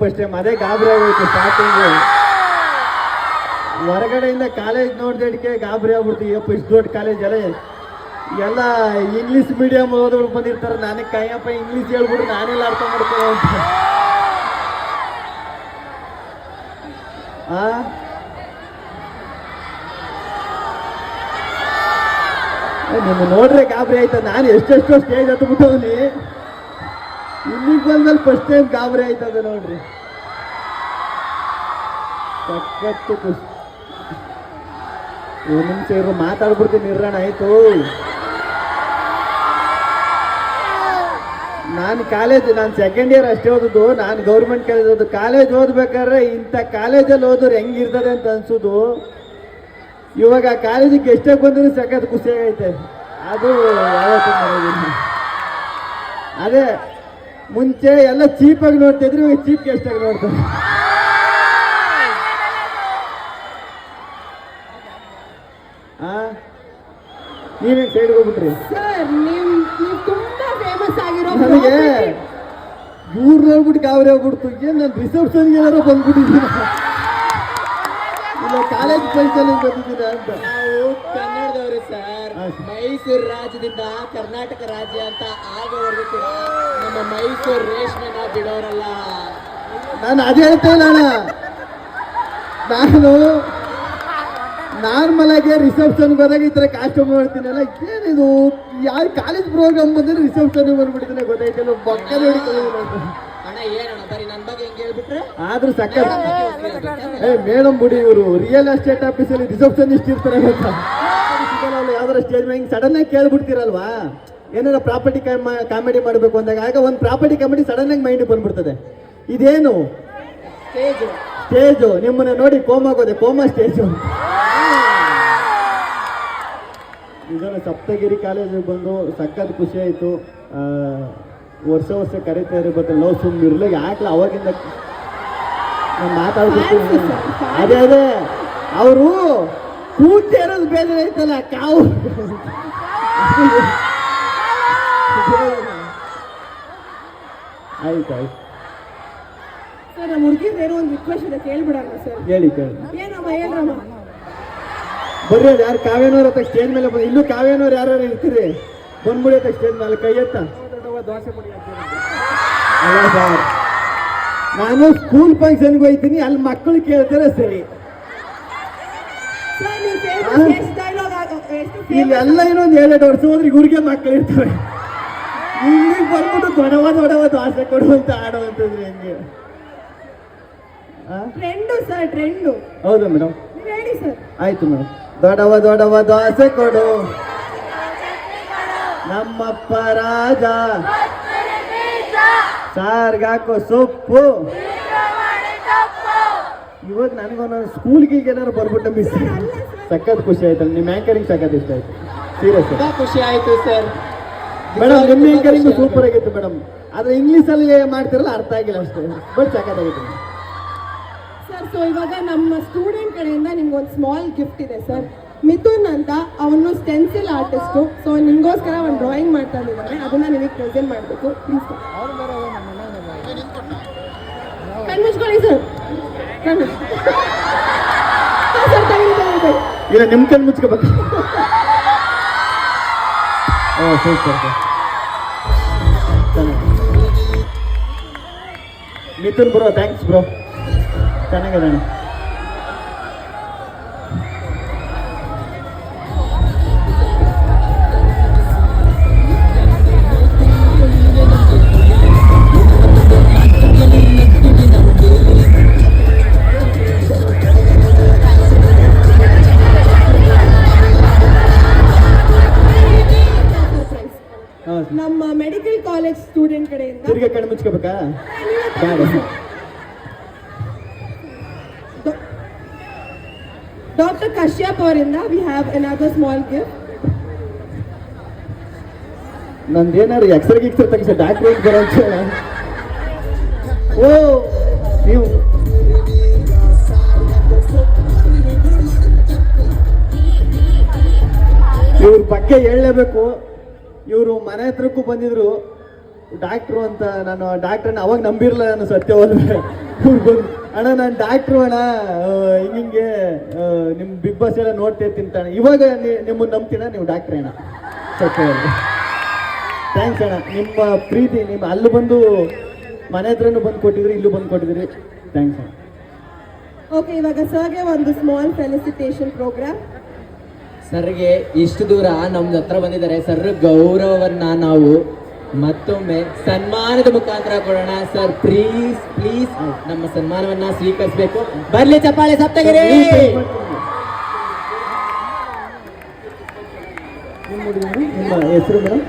First time ಅದೇ ಗಾಬರಿ ಆಗೋಯ್ತು ಸ್ಟಾರ್ಟಿಂಗು. ಹೊರಗಡೆಯಿಂದ ಕಾಲೇಜ್ ನೋಡಿದಕ್ಕೆ ಗಾಬರಿ ಆಗ್ಬಿಡ್ತು. ಯಪ್ಪ ಇಷ್ಟು ದೊಡ್ಡ ಕಾಲೇಜ್ ಎಲ್ಲ ಇಂಗ್ಲೀಷ್ ಮೀಡಿಯಂ ಓದೋರು ಬಂದಿರ್ತಾರೆ. ನನಗೆ ಕೈಯಪ್ಪ ಇಂಗ್ಲೀಷ್ ಹೇಳ್ಬಿಟ್ಟು ನಾನೆಲ್ಲ ಅರ್ಥ ಮಾಡ್ಕೊಳ್ಳೋ ಅಂತ. ನಿಮ್ಮ ನೋಡ್ರೆ ಗಾಬರಿ ಆಯ್ತಾ? ನಾನು ಎಷ್ಟೆಷ್ಟೋ ಸ್ಟೇಜ್ ಹತ್ಬಿಟ್ಟವನಿ, ಇಲ್ಲಿಗೆ ಬಂದಲ್ಲಿ ಫಸ್ಟ್ ಟೈಮ್ ಗಾಬರಿ ಆಯ್ತದ ನೋಡ್ರಿ. ಸಖತ್ತು ಖುಷಿ. ನಿಮಿಷ ಇರು, ಮಾತಾಡ್ಬಿಡ್ತೀನಿ ನಿರ್ರಾಣ ಆಯ್ತು. ನಾನು ಸೆಕೆಂಡ್ ಇಯರ್ ಅಷ್ಟೇ ಓದೋದು. ನಾನು ಗೌರ್ಮೆಂಟ್ ಕಾಲೇಜ್ ಓದೋದು. ಕಾಲೇಜ್ ಓದ್ಬೇಕಾದ್ರೆ ಇಂಥ ಕಾಲೇಜಲ್ಲಿ ಓದೋರು ಹೆಂಗಿರ್ತದೆ ಅಂತ ಅನ್ಸೋದು. ಇವಾಗ ಕಾಲೇಜಿಗೆ ಎಷ್ಟೇ ಬಂದರೂ ಸಖತ್ ಖುಷಿ ಆಗೈತೆ. ಅದು ಯಾವತ್ತೂ ಮಾಡೋದಿಲ್ಲ. ಅದೇ ಮುಂಚೆ ಎಲ್ಲ ಚೀಪಾಗಿ ನೋಡ್ತಿದ್ರು, ಇವಾಗ ಚೀಪ್ ಗೆಸ್ಟಾಗಿ ನೋಡ್ತಾರೆ. ನೀವೇ ಸೈಡ್ಗೆ ಹೋಗ್ಬಿಟ್ರಿ. ನನಗೆ ಇವ್ರು ನೋಡ್ಬಿಟ್ಟು ಗಾಬರಿ ಹೋಗ್ಬಿಡ್ತು. ಏನ್ ನಾನು ರಿಸೆಪ್ಷನ್ಗೆ ಏನಾರು ಬಂದ್ಬಿಟ್ಟಿದ್ದೀನಿ, ಇಲ್ಲ ಕಾಲೇಜ್ ಫಂಕ್ಷನ್ ಬಂದಿದ್ದೀರಾ ಅಂತ. ನಾವು ಕನ್ನಡದವರು ಸರ್, ಮೈಸೂರು ರಾಜ್ಯದಿಂದ ಕರ್ನಾಟಕ ರಾಜ್ಯ ಅಂತ ಆಗೋವರೆಗೂ ಕೂಡ ನಮ್ಮ ಮೈಸೂರು ರೇಷ್ಮೆನ ಬಿಡೋರಲ್ಲ. ನಾನು ಅದೇ ಹೇಳ್ತಾ ಇಲ್ಲ ಅಣ್ಣ. ನಾನು ನಾರ್ಮಲ್ ಆಗಿ ರಿಸೆಪ್ಷನ್ ಹೋದಾಗ ಈ ಥರ ಕಾಸ್ಟ್ಯೂಮ್ ಮಾಡ್ತೀನಲ್ಲ, ಏನಿದು ಯಾವ ಕಾಲೇಜ್ ಪ್ರೋಗ್ರಾಮ್ ಬಂದ್ರೆ ರಿಸೆಪ್ಷನ್ ಬಂದ್ಬಿಟ್ಟಿದ್ದಾನೆ ಗೊತ್ತಾಯ್ತಲ್ಲ. ಬೊಕ್ಕ ಅಣ್ಣ ಏನಣ್ಣ ಬರೀ ನನ್ನ ಬಗ್ಗೆ ಹೆಂಗೆ ಹೇಳ್ಬಿಟ್ರೆ ಆದ್ರೂ ಸಕ್ಕತ್. ಮೇಡಮ್ ಬಿಡಿ, ಇವರು ರಿಯಲ್ ಎಸ್ಟೇಟ್ ಆಫೀಸಲ್ಲಿ ರಿಸೆಪ್ಷನಿಸ್ಟ್ ಇರ್ತಾರೆ ಗೊತ್ತಾ? ಯಾವ್ದಾರ ಸ್ಟೇಜ್ ಮೇಲೆ ಸಡನ್ ಆಗಿ ಕೇಳ್ಬಿಡ್ತೀರಲ್ವಾ, ಏನಾರ ಪ್ರಾಪರ್ಟಿ ಕಾಮಿಡಿ ಮಾಡಬೇಕು ಅಂದಾಗ, ಆಗ ಒಂದು ಪ್ರಾಪರ್ಟಿ ಕಾಮಿಡಿ ಸಡನ್ ಆಗಿ ಮೈಂಡ್ ಬಂದ್ಬಿಡ್ತದೆ. ಇದೇನು ಸ್ಟೇಜು, ನಿಮ್ಮನ್ನ ನೋಡಿ ಕೋಮಾಗೋದೆ, ಕೋಮಾ ಸ್ಟೇಜು. ಇದನ್ನು ಸಪ್ತಗಿರಿ ಕಾಲೇಜಿಗೆ ಬಂದು ಸಖತ್ ಖುಷಿ ಆಯಿತು. ವರ್ಷ ಕರೀತಾರೆ ಬಟ್ ಲವ್ ಸುಮ್ಮನೆ ಇರಲಿ ಯಾಕಲ. ಅವಾಗಿಂದ ನಾನು ಮಾತಾಡ್ಬಿಡ್ತೀನಿ. ಅದೇ ಅವರು ಕೂಗ್ತಾ ಇರೋದು ಬೇಜಾರೈತಲ್ಲ, ಕಾವು. ಆಯ್ತು ಸರ್, ನಮ್ಮ ಹುಡುಗಿದೇನೋ ಒಂದು ರಿಕ್ವೆಸ್ಟ್ ಇದೆ, ಕೇಳ್ಬಿಡೋಣ ಸರ್. ಕೇಳಿ. ಏನಮ್ಮ ಬರ್ರಿ. ಅದು ಯಾರು ಕಾವ್ಯನವ್ರ ಹತ್ರ ಸ್ಟೇಜ್ ಮೇಲೆ ಬಂದು, ಇನ್ನೂ ಕಾವ್ಯನವ್ರು ಯಾರು ಇರ್ತೀರಿ ಬಂದ್ಬಿಡಿ ಅಂತ ಸ್ಟೇಜ್ ಮೇಲೆ ಕೈ ಎತ್ತ. ಅಲ್ಲ ಸರ್, ನಾನು ಸ್ಕೂಲ್ ಫಂಕ್ಷನ್ಗೆ ಹೋಗ್ತೀನಿ, ಅಲ್ಲಿ ಮಕ್ಕಳು ಕೇಳ್ತಾರೆ ಸರಿ. ಇಲ್ಲೆಲ್ಲ ಇನ್ನೊಂದು 7 ವರ್ಷ ಹೋದ್ರೆ ಇವ್ರಿಗೆ ಮಕ್ಕಳು ಇರ್ತಾರೆ. ಇಲ್ಲಿಗೆ ಬಂದ್ಬಿಟ್ಟು ದೊಡವ ದೋಸೆ ಕೊಡುವಂತ ಆಡುವಂತದ್ರಿ ಹೆಂಗೆ? ಟ್ರೆಂಡು. ಹೌದಾ ಮೇಡಮ್? ಹೇಳಿ ಸರ್. ಆಯ್ತು ಮೇಡಮ್. ದೊಡವ ದೋಸೆ ಕೊಡು ನಮ್ಮಪ್ಪ ರಾಜ, ಸಾರ್ಗಾಕೋ ಸೊಪ್ಪು. ಇವಾಗ ನನಗೊಂದು ಸ್ಕೂಲ್ಗೆ ಏನಾದ್ರು ಬರ್ಬಿಟ್ಟು ಮಿಸ್ ಸಖತ್ ಖುಷಿ ಆಯ್ತಲ್ಲ. ನಿಮ್ಮ ಆ್ಯಂಕರಿಂಗ್ ಸಖತ್ ಇಷ್ಟ ಆಯ್ತು, ಸೀರಿಯಸ್ ಖುಷಿ ಆಯ್ತು ಸರ್. ಮೇಡಮ್ ನಿಮ್ಮ ಆ್ಯಂಕರಿಂಗ್ ಸೂಪರ್ ಆಗಿತ್ತು ಮೇಡಮ್. ಆದ್ರೆ ಇಂಗ್ಲೀಷಲ್ಲಿ ಮಾಡ್ತಿರಲ್ಲ ಅರ್ಥ ಆಗಿಲ್ಲ ಅಷ್ಟೇ, ಬಟ್ ಸಖತ್ತಾಗಿತ್ತು ಸರ್. ಸೊ ಇವಾಗ ನಮ್ಮ ಸ್ಟೂಡೆಂಟ್ ಕಡೆಯಿಂದ ನಿಮ್ಗೆ ಒಂದು ಸ್ಮಾಲ್ ಗಿಫ್ಟ್ ಇದೆ ಸರ್. ಮಿಥುನ್ ಅಂತ, ಅವನು ಸ್ಟೆನ್ಸಿಲ್ ಆರ್ಟಿಸ್ಟು. ಸೊ ನಿಮಗೋಸ್ಕರ ಒಂದು ಡ್ರಾಯಿಂಗ್ ಮಾಡ್ತಾ ಇದ್ದಾರೆ, ಅದನ್ನ ನಿಮಗೆ ಪ್ರೆಸೆಂಟ್ ಮಾಡಬೇಕು. ಪ್ಲೀಸ್ ಕಣ್ಮುಚ್ಕೊಳ್ಳಿ ಸರ್. ಇಲ್ಲ ನಿಮ್ಮ ಕಣ್ಣು ಮುಚ್ಕೋಬೇಕು. Super. Mithun bro, thanks bro, ಚೆನ್ನಾಗಿದೆ. ನಮ್ಮ ಮೆಡಿಕಲ್ ಕಾಲೇಜ್ ಸ್ಟೂಡೆಂಟ್ ಕಡೆಯಿಂದ ತಿರ್ಗಿ ಕಣ್ಣು ಮುಚ್ಕೋಬೇಕಾ? ಡಾಕ್ಟರ್ ಕಶ್ಯಪ್ ಅವರಿಂದ we have another small gift. ನಂದೇನಾರು ಎಕ್ಸ್ರೇ ತೆಗಿಸಿ ಡಾಕ್ಟ್ರ್ ಬರೋಂತ. ಓ ನೀವು ಇವ್ರ ಬಗ್ಗೆ ಹೇಳಲೇಬೇಕು. ಇವರು ಮನೆ ಹತ್ರಕ್ಕೂ ಬಂದಿದ್ರು. ಡಾಕ್ಟ್ರು ಅಂತ ನಾನು ಡಾಕ್ಟ್ರನ್ನ ಅವಾಗ ನಂಬಿರಲ್ಲ ನಾನು ಸತ್ಯವಲ್ಲ ಇವ್ರು ಬಂದು ಅಣ್ಣ ನಾನು ಡಾಕ್ಟ್ರು ಅಣ್ಣ ಹಿಂಗೆ ನಿಮ್ಮ ಬಿಗ್ ಬಾಸ್ ಎಲ್ಲ ನೋಡ್ತಾ ತಿಂತಾನೆ ಇವಾಗ ನಿಮ್ಮನ್ನು ನಂಬ್ತೀನ ನೀವು ಡಾಕ್ಟ್ರೇ ಅಣ್ಣ ಸತ್ಯವಲ್ಲ. ಥ್ಯಾಂಕ್ಸ್ ಅಣ್ಣ, ನಿಮ್ಮ ಪ್ರೀತಿ ನಿಮ್ಮ ಅಲ್ಲಿ ಬಂದು ಮನೆ ಹತ್ರನೂ ಬಂದು ಕೊಟ್ಟಿದ್ರಿ, ಇಲ್ಲೂ ಬಂದು ಕೊಟ್ಟಿದ್ರಿ. ಥ್ಯಾಂಕ್ಸ್ ಅಣ್ಣ. ಓಕೆ, ಇವಾಗ ಸರ್ಗೆ ಒಂದು ಸ್ಮಾಲ್ ಫೆಲಿಸಿಟೇಷನ್ ಪ್ರೋಗ್ರಾಮ್. ಸರ್ಗೆ ಇಷ್ಟು ದೂರ ನಮ್ದು ಹತ್ರ ಬಂದಿದ್ದಾರೆ. ಸರ್ ಗೌರವವನ್ನ ನಾವು ಮತ್ತೊಮ್ಮೆ ಸನ್ಮಾನದ ಮುಖಾಂತರ ಕೊಡೋಣ. ಸರ್ ಪ್ಲೀಸ್ ಪ್ಲೀಸ್ ನಮ್ಮ ಸನ್ಮಾನವನ್ನ ಸ್ವೀಕರಿಸಬೇಕು. ಬರ್ಲಿ ಚಪ್ಪಾಳೆ ಸಪ್ತಗಿರಿ. ನಿಮ್ಮ ಹೆಸರು ಮೇಡಮ್?